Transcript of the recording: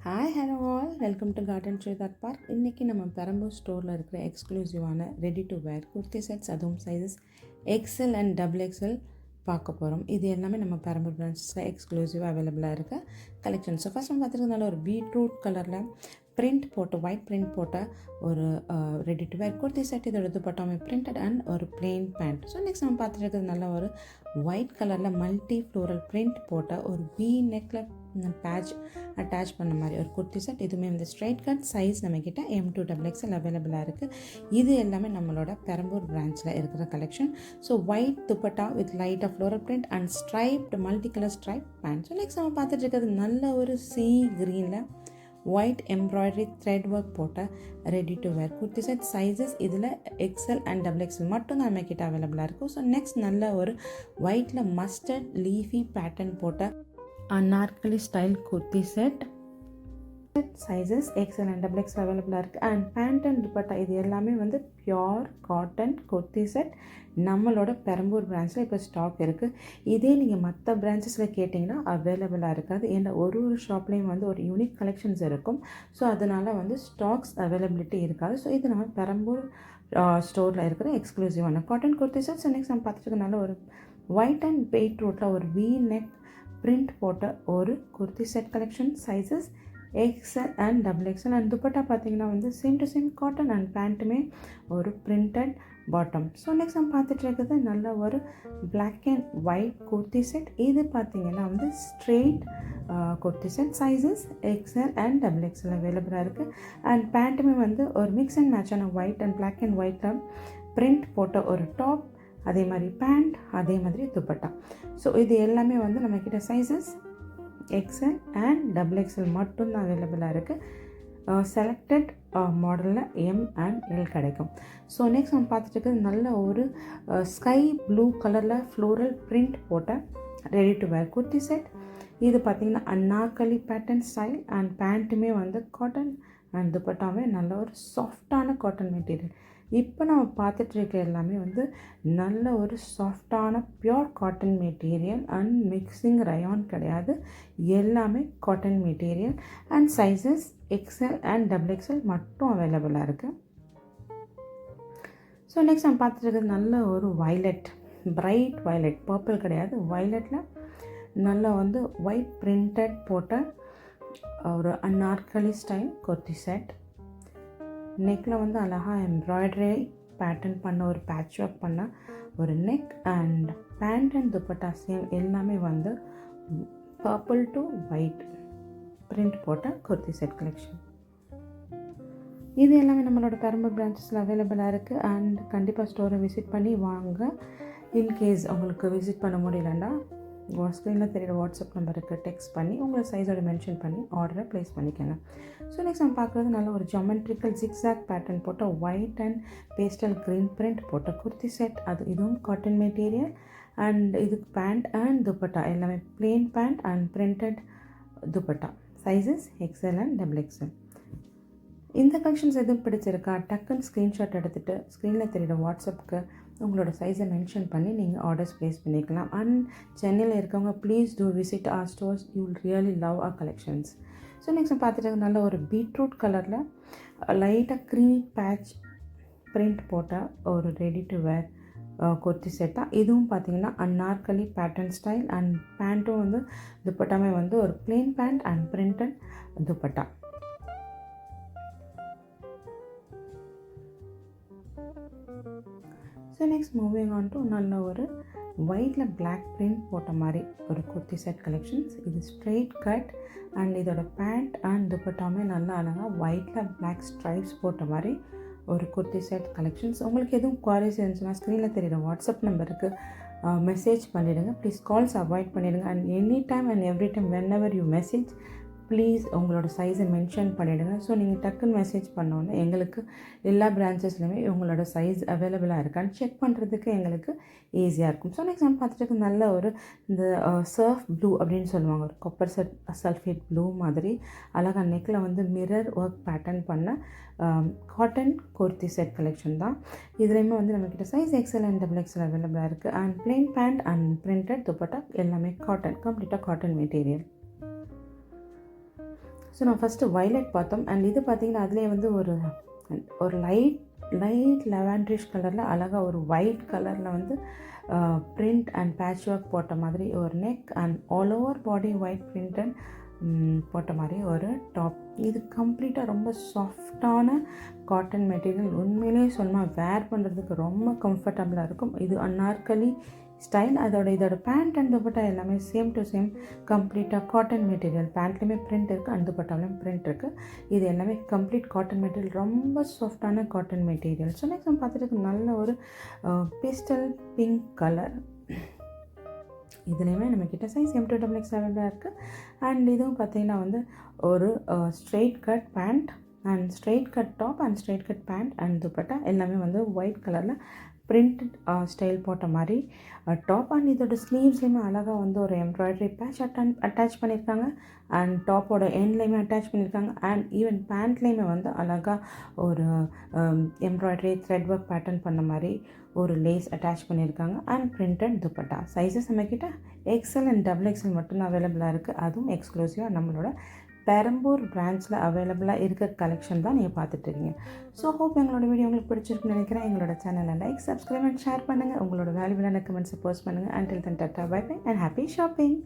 Hi hello all welcome to garden Sridhar park. இன்றைக்கி நம்ம பெரம்பூர் ஸ்டோரில் இருக்கிற எக்ஸ்க்ளூசிவான ready to wear kurti sets, அதுவும் sizes XL and double XL பார்க்க போகிறோம். இது எல்லாமே நம்ம பெரம்பூர் பிரான்ச்சஸில் எக்ஸ்க்ளூசிவாக அவைலபிளாக இருக்க கலெக்ஷன். ஸோ ஃபஸ்ட் நம்ம பார்த்துருக்கனால ஒரு பீட்ரூட் கலரில் பிரிண்ட் போட்டு ஒயிட் பிரிண்ட் போட்ட ஒரு ready to wear kurti set. இதோட துப்பட்டாமே பிரிண்டட் அண்ட் ஒரு பிளெயின் பேண்ட். ஸோ நெக்ஸ்ட் நம்ம பார்த்துருக்கிறது நல்ல ஒரு ஒயிட் கலரில் மல்டி ஃப்ளோரல் பிரிண்ட் போட்ட ஒரு வி நெக்கில் பேட்ச் அட்டாச் பண்ண மாதிரி ஒரு குர்த்தி செட். இதுவுமே இந்த ஸ்ட்ரைட் கட் சைஸ் நம்மக்கிட்ட M2 XXL அவைலபிளாக இருக்குது. இது எல்லாமே நம்மளோட பெரம்பூர் பிரான்ச்சில் இருக்கிற collection. So white dupatta with light of floral print and striped multi colour stripe pant. So next நம்ம பார்த்துட்டு இருக்கிறது நல்ல ஒரு சி க்ரீனில் ஒயிட் எம்ப்ராய்டரி த்ரெட் ஒர்க் போட்ட ready to wear kurti set. Sizes இதில் XL அண்ட் XXL மட்டும் தான் நம்மக்கிட்ட அவைலபிளாக இருக்கும். ஸோ நெக்ஸ்ட் நல்ல ஒரு ஒயிட்டில் மஸ்டர்ட் லீஃபி பேட்டர்ன் போட்ட Anarkali style kurti set. Sizes XL and XXL அவைலபிளாக இருக்குது. அண்ட் பேண்ட் அண்ட் துப்பட்டா இது எல்லாமே வந்து பியோர் காட்டன் குர்த்தி செட் நம்மளோட பெரம்பூர் பிரான்ச்சில் இப்போ ஸ்டாக் இருக்குது. இதே நீங்கள் மற்ற பிரான்ச்சஸில் கேட்டிங்கன்னா அவைலபிளாக இருக்காது. ஏன்னா ஒரு ஷாப்லேயும் வந்து ஒரு யூனிக் கலெக்ஷன்ஸ் இருக்கும். ஸோ அதனால் வந்து ஸ்டாக்ஸ் அவைலபிலிட்டி இருக்காது. ஸோ இது நம்ம பெரம்பூர் ஸ்டோரில் இருக்கிற எக்ஸ்க்ளூசிவான cotton kurti set. So next நம்ம பார்த்துட்டு ஒரு ஒயிட் அண்ட் பீட்ரூட்டில் ஒரு வி நெக் பிரிண்ட் போட்ட ஒரு kurti set collection. Sizes XL and XXL. And dupatta பார்த்தீங்கன்னா வந்து same to same cotton and பேண்ட்டுமே ஒரு பிரிண்டட் பாட்டம். ஸோ நெக்ஸ்ட் நம்ம பார்த்துட்டு இருக்கிறது நல்ல ஒரு black and white kurti set. இது பார்த்தீங்கன்னா வந்து straight kurti set. Sizes XL and XXL அவைலபிளாக இருக்குது. அண்ட் பேண்ட்டுமே வந்து ஒரு மிக்ஸ் அண்ட் மேட்சான ஒயிட் அண்ட் பிளாக் அண்ட் ஒயிட்டில் பிரிண்ட் போட்ட ஒரு டாப், அதே மாதிரி பேண்ட், அதே மாதிரி துப்பட்டா. ஸோ இது எல்லாமே வந்து நம்மக்கிட்ட சைஸஸ் XL அண்ட் XXL மட்டும்தான் அவைலபிளாக இருக்குது. செலக்டட் மாடலில் M அண்ட் L கிடைக்கும். ஸோ நெக்ஸ்ட் நம்ம பார்த்துட்டு இருக்கிறது நல்ல ஒரு ஸ்கை ப்ளூ கலரில் ஃப்ளோரல் பிரிண்ட் போட்ட ready to wear kurti set. இது பார்த்திங்கன்னா அனார்கலி பேட்டர்ன் ஸ்டைல் அண்ட் பேண்ட்டுமே வந்து காட்டன் அண்ட் துப்பட்டாவே நல்ல ஒரு சாஃப்டான காட்டன் மெட்டீரியல். இப்போ நம்ம பார்த்துட்டு இருக்க எல்லாமே வந்து நல்ல ஒரு சாஃப்டான pure cotton material and mixing rayon கிடையாது. எல்லாமே cotton material and sizes XL and XXL மட்டும் அவைலபிளாக இருக்குது. ஸோ நெக்ஸ்ட் நம்ம பார்த்துட்டு இருக்கிறது நல்ல ஒரு வயலட், பிரைட் வயலட், பர்பிள் கிடையாது, வயலட்டில் நல்ல வந்து ஒயிட் பிரிண்டட் போட்ட ஒரு அனார்கலி ஸ்டைல் குர்த்தி செட். நெக்கில் வந்து அழகாக எம்ப்ராய்டரி பேட்டர்ன் பண்ண ஒரு பேட்ச் ஒர்க் பண்ண ஒரு neck and pant and dupatta same எல்லாமே வந்து பர்பிள் டு ஒயிட் பிரிண்ட் போட்ட குர்த்தி செட் கலெக்ஷன். இது எல்லாமே நம்மளோட பெரம்பூர் பிரான்ச்சஸில் அவைலபிளாக இருக்குது. அண்ட் கண்டிப்பாக ஸ்டோரை விசிட் பண்ணி வாங்க. இன்கேஸ் உங்களுக்கு விசிட் பண்ண முடியலன்னா ஸ்க்ரீனில் தெரியுற வாட்ஸ்அப் நம்பருக்கு டெக்ஸ்ட் பண்ணி உங்களை சைஸோட மென்ஷன் பண்ணி ஆர்டரை ப்ளேஸ் பண்ணிக்கோங்க. ஸோ நெக்ஸ்ட் நம்ம பார்க்குறது நல்ல ஒரு ஜாமெட்ரிக்கல் ஜிக்ஸாக் பேட்டர்ன் போட்ட white and pastel green print போட்ட குர்த்தி செட். இதுவும் காட்டன் மெட்டீரியல் அண்ட் இதுக்கு பேண்ட் அண்ட் துப்பட்டா எல்லாமே plain pant and printed dupatta. Sizes XL and XXL. இந்த கலெக்ஷன்ஸ் எதுவும் பிடிச்சிருக்கா டக்குன்னு ஸ்க்ரீன்ஷாட் எடுத்துகிட்டு ஸ்க்ரீனில் தெரியுற வாட்ஸ்அப்புக்கு உங்களோட சைஸை மென்ஷன் பண்ணி நீங்கள் ஆர்டர்ஸ் ப்ளேஸ் பண்ணிக்கலாம். அண்ட் சென்னையில் இருக்கவங்க please do visit our stores. You will really love our collections. So next பார்த்துட்டு நல்ல ஒரு பீட்ரூட் கலரில் லைட்டாக க்ரீமி பேட்ச் பிரிண்ட் போட்ட ஒரு ready to wear kurti set தான். இதுவும் பார்த்தீங்கன்னா அனார்கலி பேட்டர்ன் ஸ்டைல் அண்ட் பேண்ட்டும் வந்து துப்பட்டாமே வந்து ஒரு plain pant and printed dupatta. So next moving on to நல்ல ஒரு ஒயிட்டில் பிளாக் பிரிண்ட் போட்ட மாதிரி ஒரு குர்த்தி செட் கலெக்ஷன்ஸ். இது ஸ்ட்ரெயிட் கட் அண்ட் இதோட பேண்ட் அண்ட் துப்பட்டாமே நல்லா அழகாக ஒயிட்டில் பிளாக் ஸ்ட்ரைப்ஸ் போட்ட மாதிரி ஒரு குர்த்தி செட் கலெக்ஷன்ஸ். உங்களுக்கு எதுவும் குவாரிஸ் இருந்துச்சுன்னா ஸ்க்ரீனில் தெரியுற வாட்ஸ்அப் நம்பருக்கு மெசேஜ் பண்ணிவிடுங்க. ப்ளீஸ் கால்ஸ் அவாய்ட் பண்ணிவிடுங்க. And any time and every time when ever you message please உங்களோட சைஸை மென்ஷன் பண்ணிவிடுங்க. ஸோ நீங்கள் டக்குன்னு மெசேஜ் பண்ணோன்னே எங்களுக்கு எல்லா பிரான்ச்சஸ்லையுமே உங்களோட சைஸ் அவைலபிளாக இருக்கான்னு செக் பண்ணுறதுக்கு எங்களுக்கு ஈஸியாக இருக்கும். ஸோ நெக்ஸ்ட் நம்ம பார்த்துட்டு நல்ல ஒரு இந்த சர்ஃப் ப்ளூ அப்படின்னு சொல்லுவாங்க, ஒரு கொப்பர் சல்ஃபேட் ப்ளூ மாதிரி அழகாக நெக்கில் வந்து மிரர் ஒர்க் பேட்டர்ன் பண்ண காட்டன் குர்த்தி செட் கலெக்ஷன் தான். இதுலேயுமே வந்து நம்மக்கிட்ட சைஸ் XL அண்ட் XXL அவைலபிளாக இருக்குது. And plain pant and printed dupatta எல்லாமே காட்டன், கம்ப்ளீட்டாக காட்டன் மெட்டீரியல். ஸோ நான் ஃபஸ்ட்டு வயலட் பார்த்தோம். அண்ட் இது பார்த்திங்கன்னா அதிலே வந்து ஒரு ஒரு லைட் லெவன்ட்ரிஷ் கலரில் அழகாக ஒரு ஒயிட் கலரில் வந்து பிரிண்ட் அண்ட் பேட்ச் ஒர்க் போட்ட மாதிரி ஒரு neck and all over body white print போட்ட மாதிரி ஒரு டாப். இது கம்ப்ளீட்டாக ரொம்ப சாஃப்டான காட்டன் மெட்டீரியல். உண்மையிலே சொல்லணும், வேர் பண்ணுறதுக்கு ரொம்ப கம்ஃபர்டபுளாக இருக்கும். இது அனார்கலி ஸ்டைல். இதோட பேண்ட் அண்ட் துப்பட்டா எல்லாமே சேம் டு சேம் கம்ப்ளீட்டாக காட்டன் மெட்டீரியல். பேண்ட்லேயுமே பிரிண்ட் இருக்குது அண்ட் துப்பட்டாலையும் பிரிண்ட் இருக்குது. இது எல்லாமே கம்ப்ளீட் காட்டன் மெட்டீரியல், ரொம்ப சாஃப்டான காட்டன் மெட்டீரியல். ஸோ நெக்ஸ்ட் நம்ம பார்த்துட்டு நல்ல ஒரு பேஸ்டல் பிங்க் கலர். இதுலேயுமே நம்மக்கிட்ட சைஸ் M2XX அவைலபிளாக இருக்குது. அண்ட் இதுவும் பார்த்திங்கன்னா வந்து ஒரு straight cut pant and straight cut top and straight cut pant and dupatta எல்லாமே வந்து ஒயிட் கலரில் பிரிண்டட் ஸ்டைல் போட்ட மாதிரி டாப். அண்ட் இதோட ஸ்லீவ்ஸ்லேயுமே அழகாக வந்து ஒரு எம்ப்ராய்டரி பேட்ச் அட்டாச் பண்ணியிருக்காங்க அண்ட் டாப்போட எண்ட்லேயுமே அட்டாச் பண்ணியிருக்காங்க. அண்ட் ஈவன் பேண்ட்லேயுமே வந்து அழகாக ஒரு எம்ப்ராய்டரி த்ரெட் ஒர்க் பேட்டர்ன் பண்ண மாதிரி ஒரு லேஸ் அட்டாச் பண்ணியிருக்காங்க அண்ட் பிரிண்டட் துப்பட்டா. சைஸஸ் நம்மக்கிட்ட XL அண்ட் XXL மட்டும்தான் அவைலபிளாக இருக்குது. அதுவும் எக்ஸ்க்ளூசிவாக நம்மளோட பெரம்பூர் பிரான்ச்சில் அவைலபிளாக இருக்க கலெக்ஷன் தான் நீங்கள் பார்த்துட்ருக்கீங்க. ஸோ ஹோப் எங்களோட வீடியோ உங்களுக்கு பிடிச்சிருக்குன்னு நினைக்கிறேன். எங்களோட சேனலை லைக், சப்ஸ்கிரைப் அண்ட் ஷேர் பண்ணுங்கள். உங்களோட வேல்யூபிளான கமெண்ட்ஸை போஸ்ட் பண்ணுங்கள். Until then tata, bye bye and happy shopping.